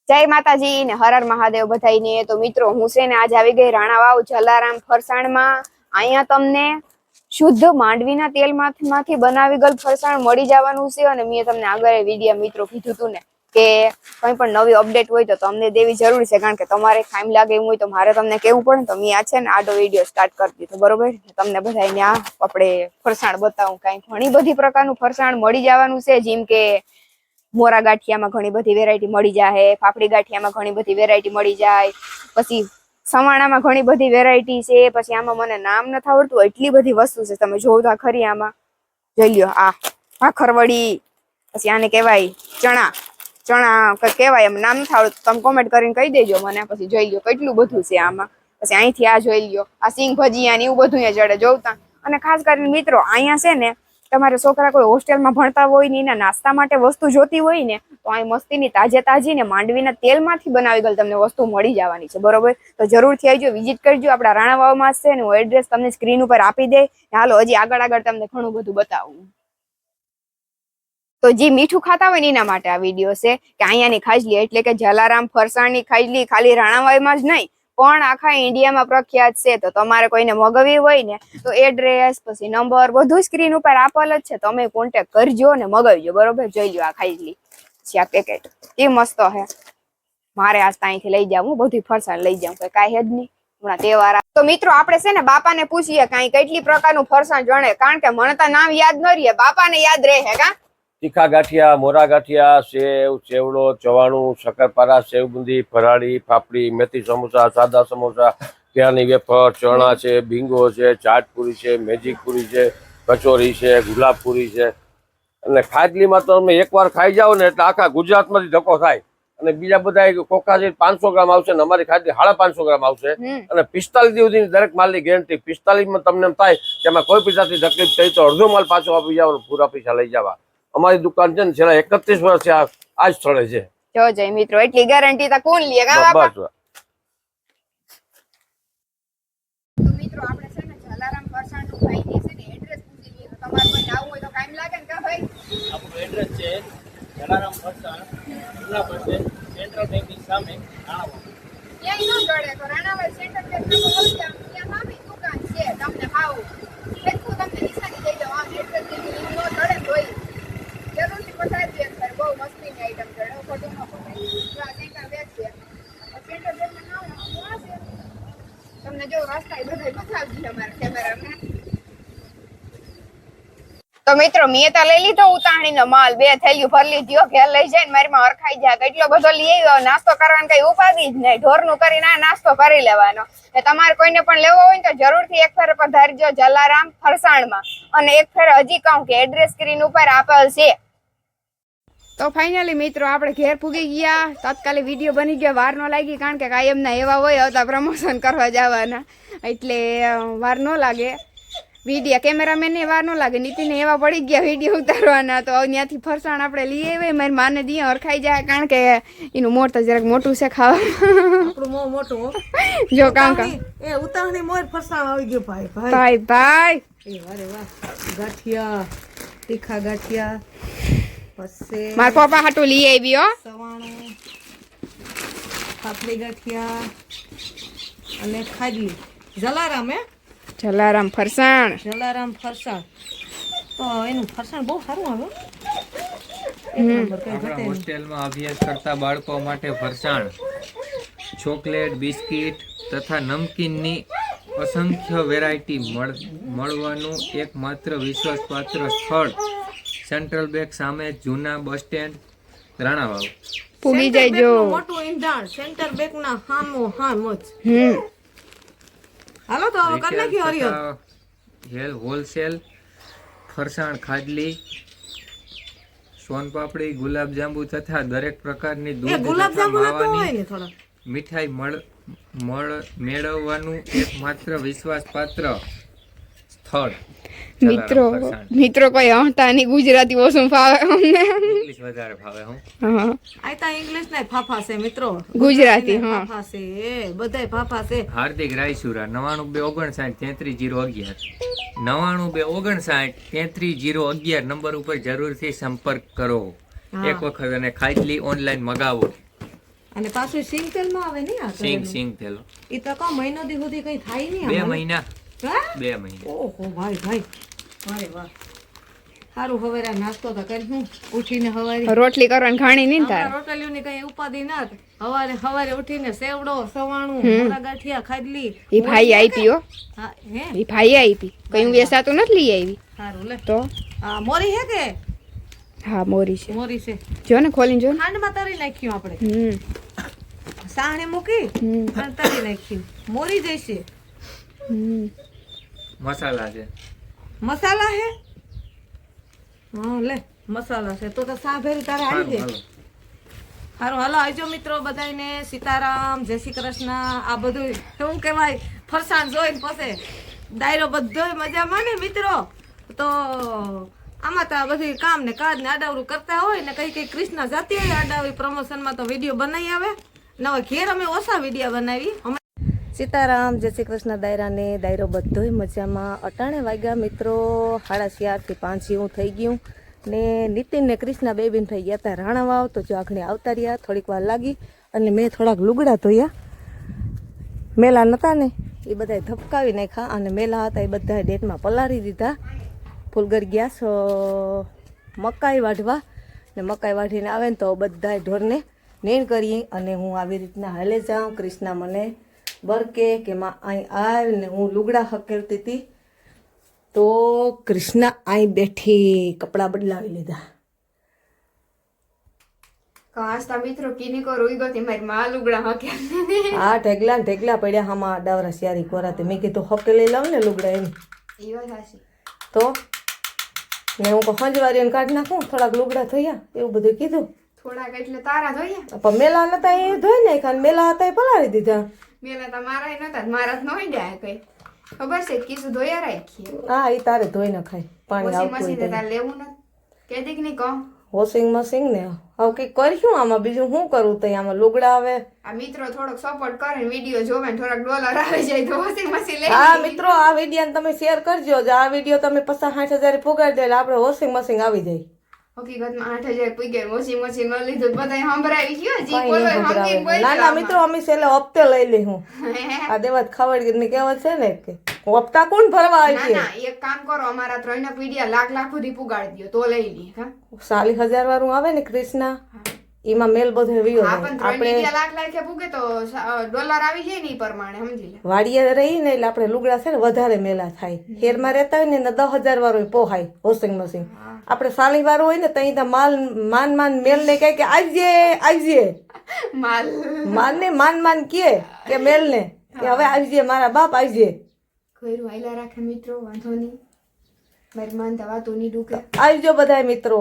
જય માતાજી ને હર હર મહાદેવ બધાઈને। તો મિત્રો હું છે ને આજ આવી ગઈ રાણાવાવ જલારામ ફરસાણમાં। અહીંયા તમને શુદ્ધ માંડવીના તેલમાંથી બનાવી ગયેલ ફરસાણ મળી જવાનું છે। અને મેં તમને આગળ વિડીયો મિત્રો કીધું હતું ને કે કંઈ પણ નવી અપડેટ હોય તો તમને દેવી જરૂરી છે, કારણ કે તમારે ટાઈમ લાગે એમ હોય તો મારે તમને કહેવું પડે ને। તો મેં આ છે ને આડો વિડીયો સ્ટાર્ટ કરી દીધો, બરોબર। તમને બધાને આ આપણે ફરસાણ બતાવું। કાંઈ ઘણી બધી પ્રકારનું ફરસાણ મળી જવાનું છે, જેમ કે મોરા ગાંઠિયામાં ઘણી બધી વેરાયટી મળી જાય, ફાફડી ગાંઠિયામાં ઘણી બધી વેરાયટી મળી જાય, પછી સવાણામાં ઘણી બધી વેરાયટી છે, પછી આમાં મને નામ નથી આવડતું એટલી બધી વસ્તુ છે। તમે જોવો તો ખરી, આમાં જોઈ લ્યો, આ ભાખરવડી, પછી આને કહેવાય ચણા કહેવાય, એમ નામ નથી આવડતું, તમે કોમેન્ટ કરીને કહી દેજો મને। પછી જોઈ લ્યો કેટલું બધું છે આમાં। પછી અહીંથી આ જોઈ લ્યો, આ સિંગ ભજીયા ને એવું બધું અહીંયા જડે જોવતા। અને ખાસ કરીને મિત્રો અહીંયા છે ને તમારે છોકરા કોઈ હોસ્ટેલમાં ભણતા હોય ને એના નાસ્તા માટે વસ્તુ જોતી હોય ને તો અહીં મસ્તીની તાજી ને માંડવીના તેલમાંથી બનાવી ગયેલ તમને વસ્તુ મળી જવાની છે, બરોબર। તો જરૂરથી આવજો, વિઝિટ કરજો। આપણા રાણાવાવમાં છે ને હું એડ્રેસ તમને સ્ક્રીન ઉપર આપી દે। હાલો હજી આગળ તમને ઘણું બધું બતાવું। તો જે મીઠું ખાતા હોય ને એના માટે આ વિડીયો છે કે અહીંયાની ખાજલી એટલે કે જલારામ ફરસાણની ખાજલી ખાલી રાણાવાવમાં જ નહીં પણ આખા ઇન્ડિયામાં પ્રખ્યાત છે। તો તમારે કોઈને મગાવવી હોય ને તો એડ્રેસ પછી નંબર બધું સ્ક્રીન ઉપર આપેલ જ છે, તમે કોન્ટેક્ટ કરજો ને મગાવજો, બરોબર। જોઈ લો આ ખાજલી છે, આ પેકેટ એ મસ્ત હે। મારે આજ અહીંથી લઈ જાવ, હું બધી ફરસાણ લઈ જાઉં, કાંઈ હે જ નહીં હમણાં તહેવાર। તો મિત્રો આપણે છે ને બાપાને પૂછીએ કાંઈ કેટલી પ્રકારનું ફરસાણ જણે, કારણ કે મને તો નામ યાદ ન રહે, બાપાને યાદ રહે કા? તીખા ગાંઠિયા, મોરા ગાંઠિયા, સેવ, ચેવડો, ચવાણું, શક્કરપારા, સેવ બુંદી, ફરાળી, ફાફડી, મેથી સમોસા, સાદા સમોસા, કેળાની વેફર, ચણા છે, બિંગો છે, ચાટપુરી છે, મેજિક પૂરી છે, કચોરી છે, ગુલાબપુરી છે। અને ખાજલીમાં તો તમે એકવાર ખાઈ જાઓ ને એટલે આખા ગુજરાતમાંથી ધક્કો થાય। અને બીજા બધા કોકા છે 500 ગ્રામ આવશે ને અમારી ખાજલી 550 ગ્રામ આવશે। અને 45 દિવસ સુધીની દરેક માલની ગેરંટી। 45 તમને એમ થાય કે એમાં કોઈ પૈસાથી તકલીફ થઈ તો અડધો માલ પાછો આપી જાવ, પૂરા પૈસા લઈ જવા। અમારી દુકાન છે ને છેલ્લા 31 વર્ષથી આ જ સ્થળે છે। જો જય મિત્રો એટલી ગેરંટી તો કોણ લે કા બાપા? તો મિત્રો આપણે છે ને જલારામ ફરસાણનું ભાઈ છે ને એડ્રેસ પૂછી લઈએ, તો તમારે કોઈ આવું હોય તો કામ લાગે ને કા ભાઈ? આપણું એડ્રેસ છે જલારામ ફરસાણ, જુના બસ સેન્ટ્રલ બેંકની સામે રાણાવાવ। ક્યાંય ન જડે તો રાણાવાવ સેન્ટ્રલ બેંકના ત્યાં સામે દુકાન છે, તમને ભાવ એટલું તમને નિશાની દઈ દઉં, આમ એડ્રેસ દીધું ન જડે તોય જરૂરથી પધારજો એકવાર, બહુ મસ્તીની આઈટમ છે, ખોટું ન પકડાય। જો આ સેન્ટર બેગ છે, સેન્ટર બેગમાં નામ આ છે, તમને જો રસ્તા બધા બતાવજી અમારા કેમેરામાં। તો મિત્રો મેં તો લઈ લીધો ઉતાણીનો માલ, 2 થેલીઓ ભરી લીધી, ઘેર લઈ જાય ને મારી માં હરખાઈ જાય, એટલો બધો લઈ આવ્યો। નાસ્તો કરવાનો કઈ ઉપાધિ જ નહીં, ઢોરનું કરીને આ નાસ્તો કરી લેવાનો। એ તમારે કોઈને પણ લેવો હોય ને તો જરૂરથી એક ફેર પધારજો જલારામ ફરસાણમાં। અને એક ફેર હજી કહું કે એડ્રેસ સ્ક્રીન ઉપર આપેલ છે। તો ફાઇનલી મિત્રો આપણે ઘેર પૂગી ગયા, તાત્કાલિક વિડીયો બની ગયો, વાર ન લાગી, કારણ કે કાયમના એવા હોય આવતા પ્રમોશન કરવા જવાના એટલે વાર ન લાગે। વિડીયો કેમેરામેનને વાર ન લાગે, નીતિને એવા પડી ગયા વિડીયો ઉતારવાના, તો ત્યાંથી ફરસાણ આપણે લઈ આવે, મારી માને દી હરખાઈ જાય, કારણ કે એનું મોર તો જરાક મોટું છે ખાવામાં, આપણું મોં મોટું જો કાંકા એ ઉતાવળી મોર ફરસાણ આવી ગયું ભાઈ ભાઈ ભાઈ એ વારે વાહ, ગાંઠિયા, તીખા ગાંઠિયા, પછી મારા પપ્પા હાટું લઈ આવી હો, સવાણું, ફાફડી ગાંઠિયા અને ખાજલી જલારામ જલારામ ફરસાણ। જલારામ ફરસાણ તો એનું ફરસાણ બહુ સારું આવે, એક નંબર કઈ ઘટે નહીં। હોસ્ટેલમાં અભ્યાસ કરતા બાળકો માટે ફરસાણ, ચોકલેટ, બિસ્કિટ તથા નમકીનની અસંખ્ય વેરાયટી મળવાનું એકમાત્ર વિશ્વાસપાત્ર સ્થળ સેન્ટ્રલ બેંક સામે, જૂના બસ સ્ટેન્ડ, રાણાવાવ। પૂગી સેન્ટર જાય જો બેંકનું મોટું ઈંધાણ, સેન્ટર બેંક ના હામો હામ જ। હાલો તો હવે કરી નાખી હરિયર હોલસેલ ફરસાણ, ખાજલી, સોનપાપડી, ગુલાબજાંબુ તથા દરેક પ્રકારની દૂધ ગુલાબજાંબુ તથા હોય માવાની ને થોડા મીઠાઈ મેળવવાનું એકમાત્ર વિશ્વાસપાત્ર સ્થળ મિત્રો કોઈ હંતા ની ગુજરાતી ઓછું ફાવે અમને, ઇંગ્લિશ વધારે ફાવે। હું આયતા ઇંગ્લિશ ના ફાફા છે મિત્રો, ગુજરાતી હા ફાફા છે, બધાય ફાફા છે। હાર્દિક રાયસુરા 9929533011 9929533011 નંબર ઉપર જરૂરથી સંપર્ક કરો એક વખત, અને ખાજલી ઓનલાઈન મગાવો। અને પાછું સિંગ તેલમાં આવે નહીં આ સિંગ તેલ એ તો કા મહિનો દી સુધી કઈ થાય નહીં 2 આમાં. મહિના હા 2 મહિના ઓહો ભાઈ વારે વાહ સારું હવેરા નાસ્તો તો કરી હું ઉઠીને હવારે રોટલી કરવાની ઘાણી નહીં થાય. રોટલીઓની કઈ ઉપાધિ ના જ. હવારે ઉઠીને સેવડો સવાણું મોરા ગાંઠિયા ખાધલી ઈ ભાઈ આપી હો, હા હે ઈ ભાઈ આપી, કયું વેસાતું નથી લઈ આવી સારું લે તો. આ મોરી હે કે હા મોરી છે, મોરી છે જો ને ખોલીને જો ને. ખાંડમાં તરી નાખ્યું આપણે સાણે મૂકી અને તરી નાખ્યું મોરી જઈશે મસાલા છે મસાલા હે હા લે મસાલા છે તો સા ભેરી તારે આવી જાય સારું હાલો આવજો મિત્રો બધાને સીતારામ જય શ્રી કૃષ્ણ. આ બધું શું કહેવાય ફરસાણ જોઈને પછી ડાયરો બધો મજામાં ને મિત્રો. તો આમાં તો આ બધી કામ ને કાજ ને આડાવરું કરતા હોય ને કઈ કૃષ્ણ જાતી હોય આડાવરી પ્રમોશનમાં તો વિડીયો બનાવી આવે ને હવે ઘેર અમે ઓછા વિડીયો બનાવી. સીતારામ જય શ્રી કૃષ્ણ દાયરાને દાયરો બધોય મજામાં. અટાણે વાગ્યા મિત્રો 4:30 થી 5 જેવું થઈ ગયું ને નીતિન ને કૃષ્ણા બેબીન થઈ ગયા હતા રાણાવાવ. તો જો આખણે આવતા રહ્યા થોડીક વાર લાગી અને મેં થોડાક લુગડા ધોયા. મેલા નહોતા ને એ બધા ધપકાવી નાખ્યા અને મેલા હતા એ બધા ડેટમાં પલાળી દીધા. ફૂલગર ગયા મકાઈ વાઢવા ને મકાઈ વાઢીને આવે ને તો બધા ઢોરને નેણ કરી અને હું આવી રીતના હાલે જાઉં. કૃષ્ણા મને બરકે કે માં અહીં આવ ને હું લુગડા હકેલતી હતી તો કૃષ્ણા અહીં બેઠી કપડાં બદલાવી લીધા. કાસ્તા મિત્રો કીની કો રોઈ ગયો મારી માં લુગડા હકે આ ઢેગલા ને ઢેગલા પડ્યા હામાં ડાવરા શિયારી કોરાતે મેં કીધું હકેલી લાવ ને લુગડા એમ ઈ વાત હાચી. તો ને હું હંજવારી એને કાઢી નાખું થોડાક લુગડા થયા એવું બધું કીધું. થોડાક એટલે તારા જોઈએ પણ મેલા નતા એ ધોઈ નાખ્યા ને મેલા હતા એ પલાળી દીધા. મેલા તો મારા નતા, મારા જ નોઈ જાય કઈ ખબર છે કીસું ધોયા રાખીએ. હા એ તારે ધોઈ નખાય પાણી વોશિંગ આવતું મશીન હોય તાર લેવું નથી કે દીક ની કહું. વોશિંગ મશીન ને હવે કઈ કર્યું આમાં બીજું શું કરું તો આમાં લુગડા આવે. આ મિત્રો થોડોક સપોર્ટ કરે ને વિડીયો જોવે ને થોડાક ડોલર આવી જાય તો વોશિંગ મશીન લઈ હા મિત્રો આ વિડીયો તમે શેર કરજો જે આ વિડીયો તમે 50-60 પુગાડી દે એટલે આપણે વોશિંગ મશીન આવી જાય. હકીકતમાં 8,000 પૂગ્યા વોશિંગ મશીન માં લીધું બધા સંભળાવી ગયો જી કઈ બોલો નહીં સમજી સંભળાવે. બોલ. ના ના મિત્રો અમે છેલ્લે હપ્તે લઈ લે હું આ દેવાત ખબર ને કહેવત છે ને કે હપ્તા કોણ ભરવા આવી ના છે. ના એક કામ કરો અમારા 3 પીડિયા લાખ સુધી પુગાડી દો તો લઈ લઈએ. હા 40,000 વાળું આવે ને કૃષ્ણા એમાં મેલ બધો વિયો હા જાય. પણ 3 પીડિયા લાખ પૂગે તો ડોલર આવી જાય ને ઈ પ્રમાણે સમજી લે. વાડીએ રહી ને એટલે આપણે લુગડા છે ને વધારે મેલા થાય. હેરમાં રહેતા હોય ને 10,000 વાળું પોહાય વોશિંગ મશીન. આપણે 40 વાળું હોય ને તો માન મેલ ને કહે કે આવજે માન ને માન કે મેલ ને કે હવે આવજે મારા બાપ આવજે. ખોયરું હાઈલા રાખે મિત્રો વાંધો નહીં મારી માનતા વાતો નહીં ડૂકે. આવજો બધા મિત્રો.